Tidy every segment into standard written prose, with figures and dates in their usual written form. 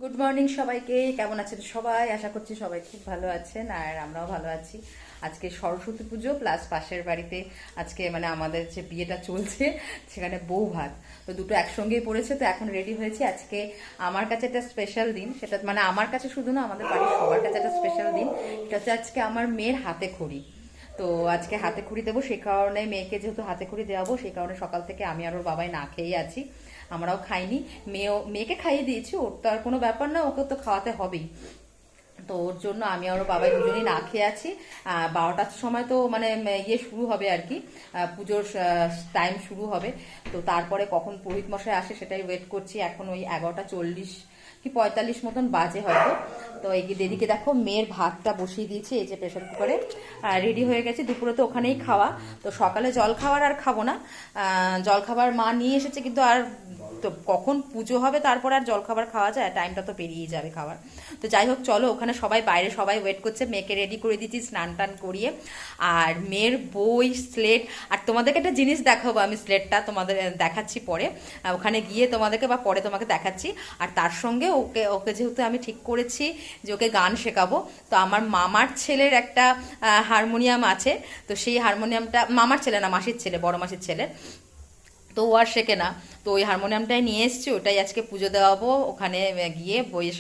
Good morning সবাইকে। কেমন আছেন সবাই? আশা করছি সবাই খুব ভালো আছেন আর আমরাও ভালো আছি। আজকে সরস্বতী পুজো প্লাস পাশের বাড়িতে আজকে মানে আমাদের যে বিয়েটা চলছে সেখানে বউ ভাত, তো দুটো একসঙ্গেই পড়েছে। তো এখন রেডি হয়েছে। আজকে আমার কাছে একটা স্পেশাল দিন, সেটা মানে আমার কাছে শুধু না, আমাদের বাড়ির সবার কাছে একটা স্পেশাল দিন। এটা হচ্ছে আজকে আমার মেয়ের হাতে খড়ি। তো আজকে হাতে খড়ি দেবো, সেই কারণে মেয়েকে যেহেতু হাতে খড়ি দেওয়াবো, সেই কারণে সকাল থেকে আমি আর ওর বাবাই না খেয়ে আছি। আমরাও খাইনি। মেয়েকে খাইয়ে দিয়েছি, ওর তো আর কোনো ব্যাপার না, ওকে তো খাওয়াতে হবেই। তো ওর জন্য আমি আর ওর বাবাই দুজনেই না খেয়ে আছি। 12টার সময় তো মানে ইয়ে শুরু হবে আর কি, পুজোর টাইম শুরু হবে। তো তারপরে কখন পুরোহিত মশাই আসে সেটাই ওয়েট করছি। এখন ওই 11টা 40 কি 45 মতন বাজে হয়তো। তো এই দিদিকে দেখো মেয়ের ভাতটা বসিয়ে দিয়েছি এই যে প্রেশার কুকারে, রেডি হয়ে গেছে। দুপুরে তো ওখানেই খাওয়া, তো সকালে জল খাবার আর খাবো না। জল খাবার মা নিয়ে এসেছে, কিন্তু আর তো কখন পুজো হবে তারপর আর জলখাবার খাওয়া যায়, টাইমটা তো পেরিয়ে যাবে খাবার। তো যাই হোক, চলো ওখানে সবাই বাইরে সবাই ওয়েট করছে। মেয়েকে রেডি করে দিচ্ছি স্নান টান করিয়ে। আর মেয়ের বই, স্লেট, আর তোমাদেরকে একটা জিনিস দেখাবো, আমি স্লেটটা তোমাদের দেখাচ্ছি পরে, ওখানে গিয়ে তোমাদেরকে বা পরে তোমাকে দেখাচ্ছি। আর তার সঙ্গে ওকে ওকে যেহেতু আমি ঠিক করেছি যে ওকে গান শেখাবো, তো আমার মামার ছেলের একটা হারমোনিয়াম আছে। তো সেই হারমোনিয়ামটা, মামার ছেলে না, মাসির ছেলে, বড় মাসির ছেলে, তো ও আর শেখে না। তো ওই হারমোনিয়ামটাই নিয়ে এসেছি, ওটাই আজকে পুজো দেওয়াবো ওখানে গিয়ে বইয়ের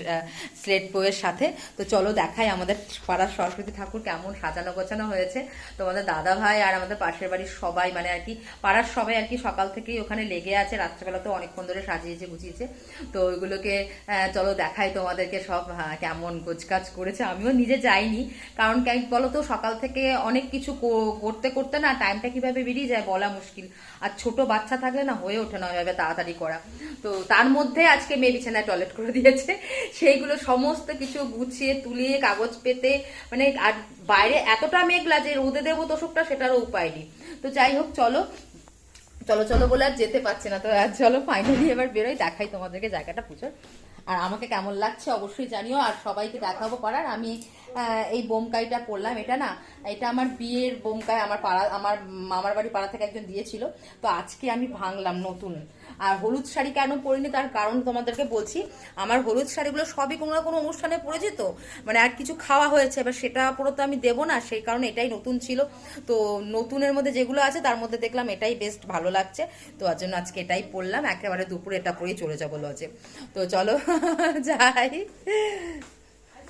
স্লেট বইয়ের সাথে। তো চলো দেখাই আমাদের পাড়ার সরস্বতী ঠাকুর কেমন সাজানো গোছানো হয়েছে। তোমাদের দাদা ভাই আর আমাদের পাশের বাড়ির সবাই মানে আর কি, পাড়ার সবাই আর কি সকাল থেকেই ওখানে লেগে আছে, রাত্রেবেলা তো অনেকক্ষণ ধরে সাজিয়েছে গুছিয়েছে। তো ওইগুলোকে চলো দেখাই তোমাদেরকে সব কেমন গোছকাজ করেছে। আমিও নিজে যাইনি, কারণ বলো তো সকাল থেকে অনেক কিছু করতে করতে না টাইমটা কিভাবে বেরিয়ে যায় বলা মুশকিল। আর ছোট বাচ্চা থাকলে না হয়ে ওঠে না ওইভাবে তাড়াতাড়ি করা। তো তার মধ্যে আজকে মেয়ে বিছানায় টয়লেট করে দিয়েছে, সেইগুলো সমস্ত কিছু গুছিয়ে তুলিয়ে কাগজ পেতে মানে, আর বাইরে এতটা মেঘলা যে রোদে দেবো তোষকটা সেটারও উপায় নেই। তো যাই হোক, চলো চলো চলো বলে আর যেতে পারছি না। তো আর চলো ফাইনালি এবার বেরোই, দেখাই তোমাদেরকে জায়গাটা পুজোর। আর আমাকে কেমন লাগছে অবশ্যই জানিও, আর সবাইকে দেখাবো পাড়ার। আমি এই বোমকাইটা পরলাম, এটা না, এটা আমার বিয়ের বোমকাই, আমার পাড়া, আমার মামার বাড়ি পাড়া থেকে একজন দিয়েছিল। তো আজকে আমি ভাঙলাম নতুন। আর হলুদ শাড়ি কেন পরিনি তার কারণ তোমাদেরকে বলছি। আমার হলুদ শাড়িগুলো সবই কোনো না কোনো অনুষ্ঠানে পরেছি, তো মানে আর কিছু খাওয়া হয়েছে, এবার সেটা পরে তো আমি দেবো না, সেই কারণে এটাই নতুন ছিল। তো নতুনের মধ্যে যেগুলো আছে তার মধ্যে দেখলাম এটাই বেস্ট ভালো লাগছে, তো তার জন্য আজকে এটাই পরলাম। একেবারে দুপুরে এটা পরেই চলে যাবো লজে। তো চলো যাই।